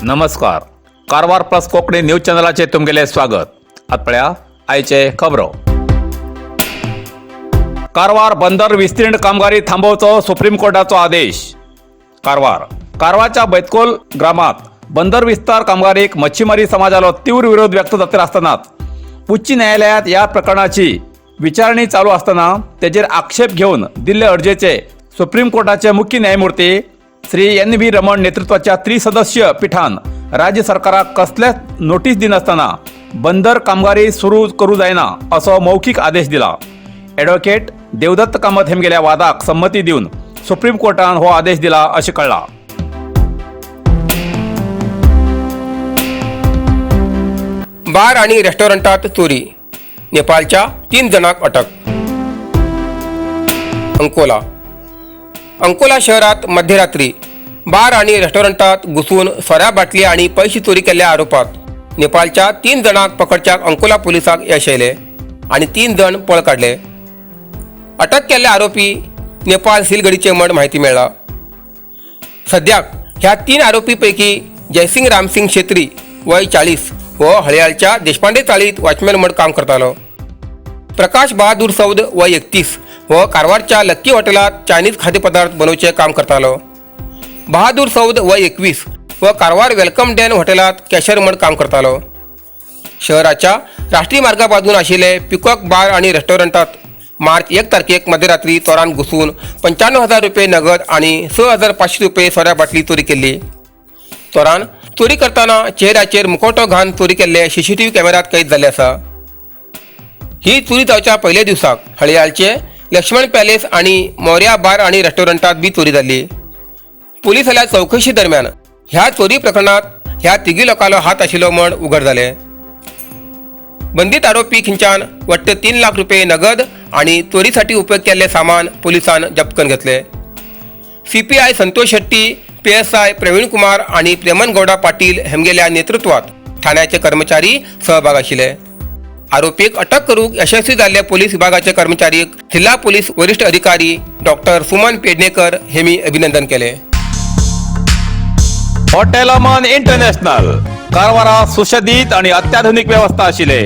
नमस्कार. Karwar plus Konkani news चॅनलाचे तुमगेले स्वागत. आतपळ्या आयचे खबरो. कारवार बंदर विस्तीर्ण कामगारी थांबवचो सुप्रीम कोर्टाचो आदेश. कारवारच्या बैतकोल ग्रामात बंदर विस्तार कामगारीक मच्छीमारी समाजालो तीव्र विरोध व्यक्त जातले असतानाच उच्च न्यायालयात या प्रकरणाची विचारणी चालू असताना तेजेर आक्षेप घेऊन दिल्ले अर्जेचे सुप्रीम कोर्टाचे मुख्य न्यायमूर्ती श्री NV रमण नेतृत्वाच्या त्रिसदस्यीय पीठान राज्य सरकाराक कसलेच नोटीस दिनासतना बंदर कामगारी सुरू करू जायना असो मौखिक आदेश दिला. ॲडव्होकेट देवदत्त कामत हेमगेल्या वादाक संमती दिवन सुप्रीम कोर्टान हो आदेश दिला अशें कळला. बार आणि रेस्टॉरंटात चोरी, नेपाळच्या 3 जणांक अटक. अंकोला शहरात मध्यरात्री बार आणि रेस्टॉरंटात घुसून सोऱ्या बाटली आणि पैसे चोरी केल्ल्या आरोपात नेपाळच्या 3 जणांक पकडच्याक अंकोला पोलिसांक यश येयले आणि 3 जण पळ काढले. अटक केल्ले आरोपी नेपाळ सिलगडीचे म्हण माहिती मेळ्ळा. सद्याक ह्या 3 आरोपी पैकी जयसिंग रामसिंग छेत्री वय 40 हो हळयाळच्या देशपांडे चाळीत वॉचमॅन म्हण काम करतालो. प्रकाश बहादूर सौद वय 31 हो कारवारच्या लक्की हॉटेलात चायनीज खाद्यपदार्थ बनवचे काम करतालो. बहादूर सौद वय 21 व कारवार वेलकम डॅन हॉटेलात कॅशर म्हण काम करतालो. शहराच्या राष्ट्रीय मार्गाबाजून आशिल्ले पिकॉक बार आणि रेस्टॉरंटात मार्च 1 तारखेक मध्यरात्री चोरान घुसून 95,000 रुपये नगद आणि 6,500 रुपये सोऱ्या बाटली चोरी केली. चोरान चोरी करताना चेहऱ्याचेर मुखवटो घालून चोरी केल्ले CCTV कॅमेरात कैद जाल्ले आसा. ही चोरी जावच्या पयल्या दिवसाक हळयाळचे लक्ष्मण पॅलेस आणि मोर्या बार आणि रेस्टॉरंटात बी चोरी जाल्ली. पोलिसांच्या चौकशी दरम्यान ह्या चोरी प्रकरणात ह्या तिगी लोकांलो हात आशिल्लो म्हण उघड जाले. बंदीत आरोपी खिंचान वट्ट 3 लाख रुपये नगद आणि चोरीसाठी उपयोग केल्ले सामान पोलिसांन जप्त करून घेतले. CPI संतोष शेट्टी, PSI प्रवीण कुमार आणि प्रेमन गौडा पाटील हेमगेल्या नेतृत्वात ठाण्याचे कर्मचारी सहभाग आशिल्ले. आरोपीक अटक करूक यशस्वी जाल्ले पोलीस विभागाचे कर्मचारी जिल्हा पोलीस वरिष्ठ अधिकारी डॉक्टर सुमन पेडणेकर हेमी अभिनंदन केले. हॉटेल अमन इंटरनॅशनल कारवारात सुशोभित आणि अत्याधुनिक व्यवस्था आशिल्ले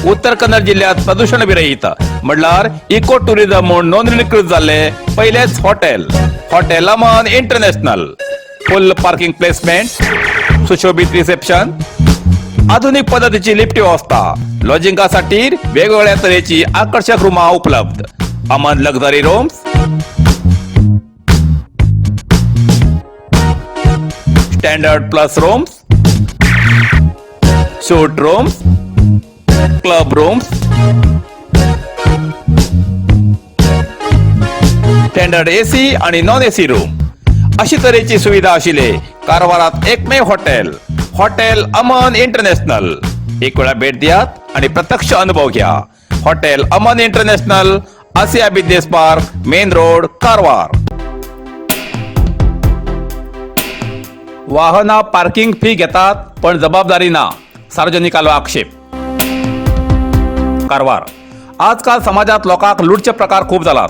उत्तर कन्नड जिल्ह्यात प्रदूषण विरहित म्हणल्यार इको टुरिझम म्हणून नोंदणीकृत जाल्ले पहिलेच हॉटेल अमन इंटरनॅशनल. फुल पार्किंग प्लेसमेंट, सुशोभित रिसेप्शन, आधुनिक पद्धतीची लिफ्ट व्यवस्था, लॉजिंगासाठी वेगवेगळ्या तऱ्हेची आकर्षक रूमा उपलब्ध. Aman luxury rooms, standard plus rooms, सूट rooms, club rooms, standard AC आणि नॉन AC रूम अशी तऱ्हेची सुविधा आशिल्ले कारवारात एकमेव हॉटेल अमन इंटरनॅशनल. एक वेळा भेट दियात आणि प्रत्यक्ष अनुभव घ्या. Hotel Aman international, Asia business park, main road, Karwar. वाहना पार्किंग फी घेतात पण जबाबदारी ना, सार्वजनिकालो आक्षेप. कारवार आजकाल समाजात लोकांक लुटचे प्रकार खूप जालात.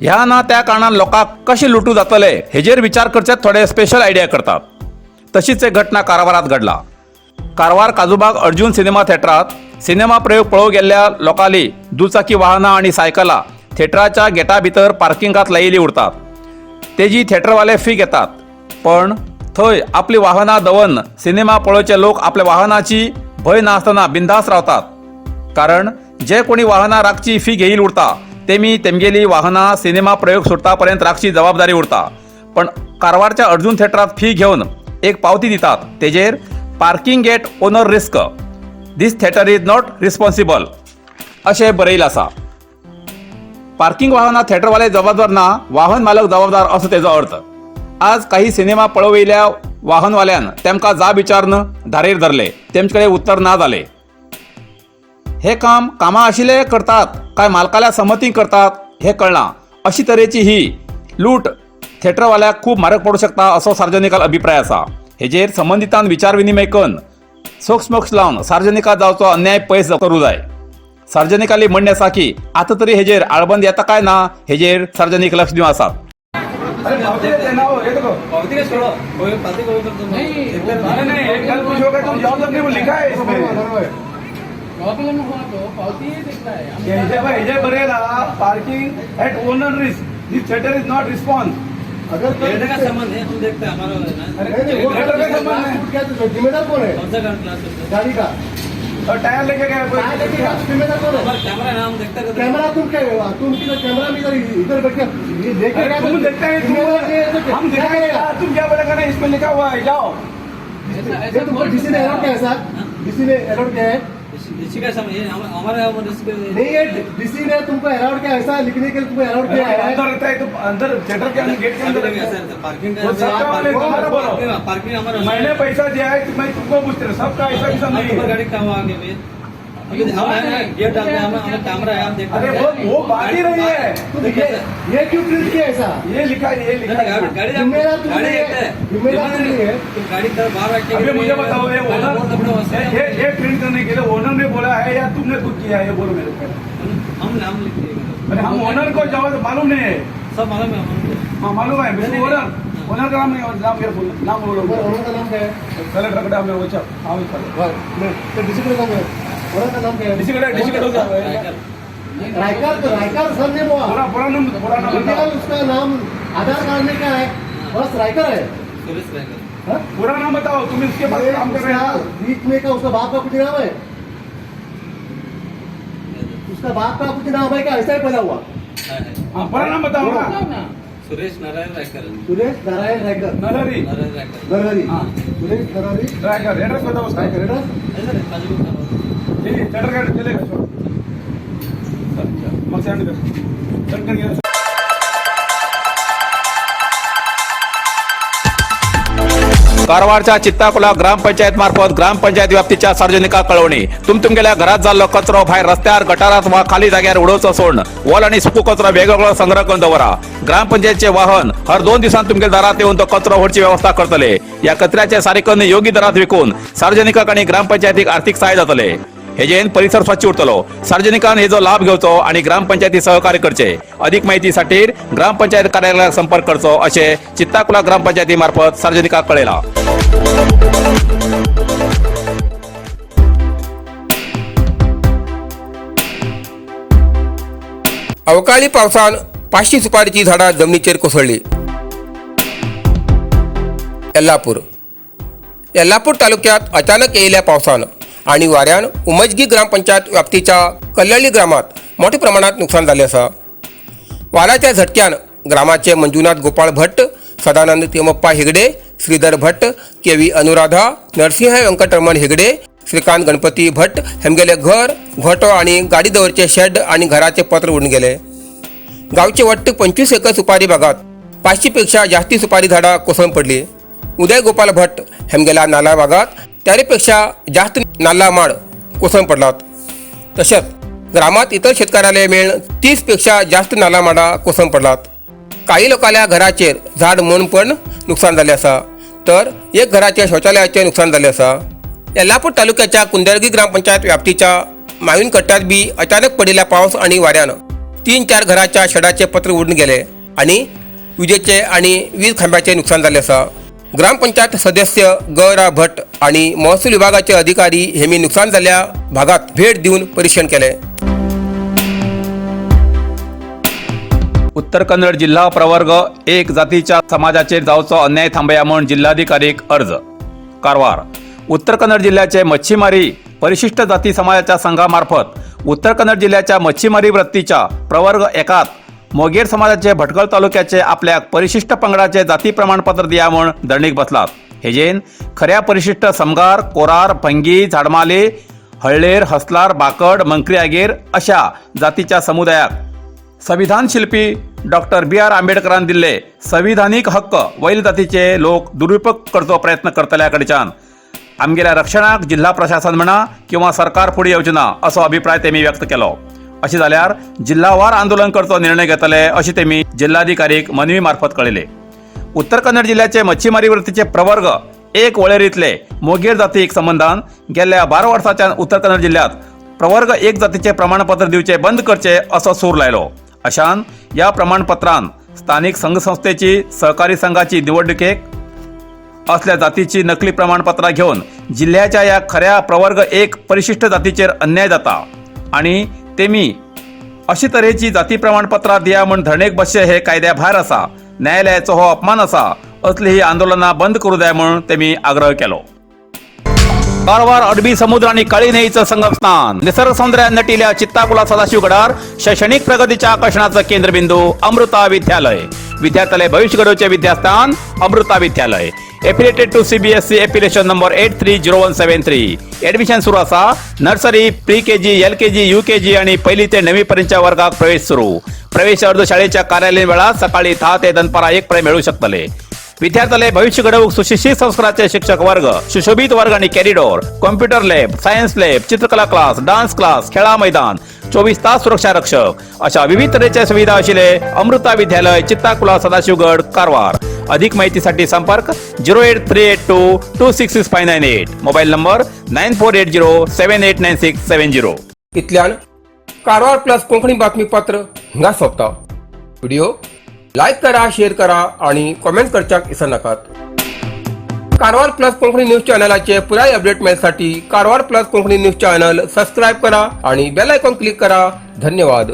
ह्या ना त्या कारणान लोकांक कशे लुटू जातले हेजेर विचार करचे थोडे स्पेशल आयडिया करतात. तशीच एक घटना कारवारात घडला. कारवार काजूबाग अर्जुन सिनेमा थिएटरात सिनेमा प्रयोग पळोवंक गेल्ल्या लोकांली दुचाकी वाहनां आणि सायकलां थिएटराच्या गेटा भितर पार्किंगात लायिल्ली उरतात. तेजी थिएटरवाले फी घेतात पण थंय आपली वाहनां दवरन सिनेमा पळोवचे लोक आपल्या वाहनाची भंय नासतना बिंदास रावतात. कारण जे कोणी वाहनां राखची फी घेयिल्ली उरता तेमी तेमगेली वाहनां सिनेमा प्रयोग सुट्टा पर्यंत राखची जबाबदारी उरता. पण कारवारच्या अर्जुन थिएटरात फी घेवन एक पावती दितात तेजेर parking gate owner risk, this theatre is not responsible अशें बरयिल्लें आसा. पार्किंग वाहनां थिएटरवाले जबाबदार ना, वाहन मालक जबाबदार असो तेजो अर्थ. आज काही सिनेमा पळोवयल्या वाहनवाल्यान तेमकां जाब विचारन धारेर धरले, तेमचे कडेन उत्तर ना जाले. हे काम कामां आशिल्ले करतात काय मालकाल्या संमतीन करतात हे कळना. अशी तरेची ही लूट थिएटरवाल्याक खूप म्हारग पडू शकता असो सार्वजनिकाल अभिप्राय आसा. हेजेर संबंधितान विचार विनिमय करून सोक्ष लावन सार्वजनिकात जावचो अन्याय पयस करूं जाय. सार्वजनिकाली म्हणणे आसा की आता तरी हेजेर आळबंद येता काय ना हेजेर सार्वजनिक लक्ष दिवन आसात. अरे पावती देते ना वो, ये देखो पावती का छोड़ो, कोई पावती कोई तो तुम नहीं नहीं एक गल कुछ होगा तुम जाओ, तक वो लिखा है इसमें ये बरेला parking at owner risk, this theatre is not response. अगर थिएटर का संबंध है, तुम देखते हैं हमारा है ना। अरे थिएटर का संबंध है, क्या जिम्मेदार कौन है कौन सा क्लास है? गाड़ी का? और टायर लेके गया कोई टायर लेके गया, जिम्मेदार कौन है? हमारा कैमरा है ना, हम देखते रहते हैं। कैमरा तुम क्या, तुम किधर कैमरा में इधर बैठ के ये देख अरे तुम देखते हैं, हम दिखाएंगे, तुम क्या बोलेगा ना, इसमें लिखा हुआ है जाओ। ये तुमको डीसी ने अलॉट किया है सर, डीसी ने अलॉट किया है। इसी का समय है, हमारे नहीं है, डीसी ने तुमको अलॉट किया, ऐसा लिखने के लिए तुमको अलॉट किया है। अंदर रहता है तो अंदर थिएटर के अंदर गेट के अंदर रहता है। पार्किंग वो सबका वाले तुम्हारा बोलो, पार्किंग हमारा मैंने पैसा दिया है तो मैं तुमको पूछते रहा, सबका ऐसा किस्म नहीं है। गाड़ी कहाँ आगे में अभी हम है ना, गेट डालते हैं, हमें कैमरा है, हम देखते अरे हैं। वो बात ही नहीं है, तुम ये क्यों प्रिंट किया ऐसा? ये लिखा है, ये लिखा है। गाड़ी जिम्मेदार तुम गाड़ी नहीं देखते है, हैं। जिम्मेदार तुम नहीं है। तुम गाड़ी तरफ बाहर रख के अभी मुझे बताओ, ये ओनर ये प्रिंट करने के लिए ओनर ने बोला है या तुमने खुद किया है, ये बोलो मेरे को। हम नाम लिखते हैं। अरे हम ओनर को जाओ तो मालूम नहीं है। सब मालूम है हमको। हाँ मालूम है, बिल्कुल ओनर का नाम नहीं है, नाम मेरे बोलो, नाम बोलो। ओनर का नाम क्या है? पहले रखड़ा में वो चल, हाँ वो चल। तो डीसी का नाम क्या है? ओनर का नाम क्या है? डिसी का दो रायकर सर ने वो पूरा नाम बताओ। उसका नाम आधार कार्ड में क्या है? बस रायकर है। सुरेश रायकर। हाँ? पूरा नाम बताओ, तुम इसके पास काम कर रहे उसका हो। बीच में का उसका बाप का कुछ नाम है? उसका बाप का कुछ नाम है क्या? ऐसा ही पैदा हुआ? है। हाँ पूरा नाम बताओ ना। सुरेश नारायण रायकर। सुरेश नारायण रायकर नरहरी नारायण रायकर। नरहरी। हाँ। सुरेश नरहरी रायकर, एड्रेस बताओ उसका। रायकर है ना? ऐसा है, काजू का। ठीक है, थिएटर का चलेगा, छोड़ो। अच्छा, मग सेंड कर, सेंड कर गया। कारवारच्या चित्ताकुला ग्रामपंचायत मार्फत ग्रामपंचायत व्याप्तीच्या सार्वजनिकांक कळवणी तुमगेल्या घरात जाल्लो कचरो भायर रस्त्यार गटारात वा खाली जाग्यार उडोवचो सोड वोल आणि सुको कचरो वेगवेगळो संग्रह करून दवरा। ग्रामपंचायतचे वाहन हर 2 दिवसांत तुमगे दारात येऊन तो कचरो व्हरची व्यवस्था करतले। या कचऱ्याचे सारेकन योग्य दरात विकून सार्वजनिकांक आणि ग्रामपंचायतीक आर्थिक सहाय्य जातले। हेजेन परिसर स्वच्छ उरतलो। सार्वजनिकांनी हेजो लाभ घेवचो आणि ग्रामपंचायती सहकार्य करचे। अधिक माहितीसाठी ग्रामपंचायत कार्यालयाक संपर्क करचो असे चित्ताकुला ग्रामपंचायती मार्फत सार्वजनिकांक कळयला। अवकाळी पावसान 500 सुपारीची झाडा जमिनीचेर कोसळली। यल्लापूर तालुक्यात अचानक येयल्या पावसान आणि वाऱ्यान उमजगी ग्रामपंचायत व्याप्तीच्या कल्लळी ग्रामात मोठ्या प्रमाणात नुकसान झाले असा। वाऱ्याच्या झटक्यान ग्रामाचे मंजुनाथ गोपाळ भट्ट, सदानंद तिमप्पा हेगडे, श्रीधर भट्ट, केवी अनुराधा, नरसिंह व्यंकटरमण हेगडे, श्रीकांत गणपती भट्ट हेमगेले घर, घोटो आणि गाडी दवरचे शेड आणि घराचे पत्र उडून गेले। गावचे वट्ट 25 एकर सुपारी बागात 500 पेक्षा जास्ती सुपारी झाडा कोसळून पडली। उदय गोपाल भट्ट हेमगेला नाला बागात 4पेक्षा जास्त नाल्ला माड कोसळून पडलात। तसेच ग्रामात इतर शेतकऱ्याला मेळ 30 पेक्षा जास्त नाला माडा कोसळून पडलात। काही लोकांच्या घराचेर झाड मोडून पण नुकसान झाले असा, तर एक घराच्या शौचालयाचे नुकसान झाले असा। यल्लापूर तालुक्याच्या कुंदरगी ग्रामपंचायत व्याप्तीच्या माविन कट्ट्यात बी अचानक पडलेल्या पाऊस आणि वाऱ्यानं 3-4 घराच्या शेडाचे पत्र उडून गेले आणि विजेचे आणि वीज खांब्याचे नुकसान झाले असा। ग्रामपंचायत सदस्य ग.रा. भट्ट आणि महसूल विभागाचे अधिकारी हेमी नुकसान झालेल्या भागात भेट देऊन परीक्षण केले। उत्तर कन्नड जिल्हा प्रवर्ग 1 जातीच्या समाजाचेर जावचो अन्याय थांबया म्हूण जिल्हाधिकारीक अर्ज। कारवार उत्तर कन्नड जिल्ह्याचे मच्छीमारी परिशिष्ट जाती समाजाच्या संघामार्फत उत्तर कन्नड जिल्ह्याच्या मच्छीमारी वृत्तीच्या प्रवर्ग 1 मोगेर समाजाचे भटकळ तालुक्याचे आपल्याक परिशिष्ट पंगडाचे जाती प्रमाणपत्र दिया म्हूण धरणीक बसलात। हेजेन खऱ्या परिशिष्ट समगार, कोरार, भंगी, झाडमाले, हळ्ळेर, हसलार, बाकड, मंकरी आगेर अशा जातीच्या समुदायाक संविधान शिल्पी डॉक्टर B.R. आंबेडकरान दिल्ले संविधानीक हक्क वैल जातीचे लोक दुरुपयोग करचो प्रयत्न करतल्या कडच्यान आमगेल्या रक्षणाक जिल्हा प्रशासन म्हणा किंवा सरकार फुडें येवचना असो अभिप्राय तेमी व्यक्त केलो। अशें जाल्यार जिल्हावार आंदोलन करचो निर्णय घेतले अशें तेमी जिल्हाधिकारीक मनवी मार्फत कळयले। उत्तर कन्नड जिल्ह्याचे मच्छीमारी वृत्तीचे प्रवर्ग 1 वळेरींतले मोगेर जातीक संबंधान गेल्या 12 वर्सांच्यान उत्तर कन्नड जिल्ह्यात प्रवर्ग 1 जातीचे प्रमाणपत्र दिवचे बंद करचे असो सूर लायलो। अशान या प्रमाणपत्रान स्थानिक संघसंस्थेची सहकारी संघाची निवडणुकेक असल्या जातीची नकली प्रमाणपत्रां घेऊन जिल्ह्याच्या या खऱ्या प्रवर्ग 1 परिशिष्ट जातीचेर अन्याय जाता आणि तेमी अशी तऱ्हेची जाती प्रमाणपत्रां दिया म्हूण धरणेक बसचे हे कायद्या भायर आसा. न्यायालयाचो हो अपमान आसा. असली ही आंदोलनां बंद करू जाय म्हणून तेमी आग्रह केलो. कारवार अरबी समुद्र आणि काळी न्हंयेचं संगम स्नान, निसर्ग सौंदर्यात नटिल्या चित्ताकुला सदाशिवगडार शैक्षणिक प्रगतीच्या आकर्षणाचं केंद्रबिंदू अमृता विद्यालय. विद्यार्थ्यालय भविष्य घडोवचे विद्यास्थान Amrita Vidyalaya. Affiliated to CBSE application number 830173. Admission सुरू आसा. Nursery, pre KG, LKG, UKG आणि पहिली ते 9वी पर्यंतच्या वर्गाक प्रवेश सुरू. प्रवेश अर्ज शाळेच्या कार्यालयीन वेळा सकाळी 10 ते दनपारा 1 पर्यंत मिळू शकतले. विद्यार्थ्यालय भविष्य घडवूक सुशिक्षित संस्काराचे शिक्षक वर्ग, सुशोभित वर्ग आणि corridor, computer lab, science lab, चित्रकला क्लास, डान्स क्लास, खेळा मैदान, 24 तास सुरक्षा रक्षक अशा विविध तऱ्हेच्या सुविधा आशिल्ले अमृता विद्यालय, चित्ताकुला, सदाशिवगड, कारवार. अधिक माहितीसाठी संपर्क 08382266598. Mobile number 9480789670. इतल्यान कारवार प्लस कोंकणी बातमीपत्र हिंगा सोंपता. व्हिडिओ लाईक करा, शेअर करा आणि कॉमेंट करच्याक विसरू नाकात. कारवार प्लस कोंकणी न्यूज चॅनलाचे पुराय अपडेट मेळसाठी Karwar plus Konkani news channel subscribe करा आणि बेल आयकॉन क्लिक करा. धन्यवाद.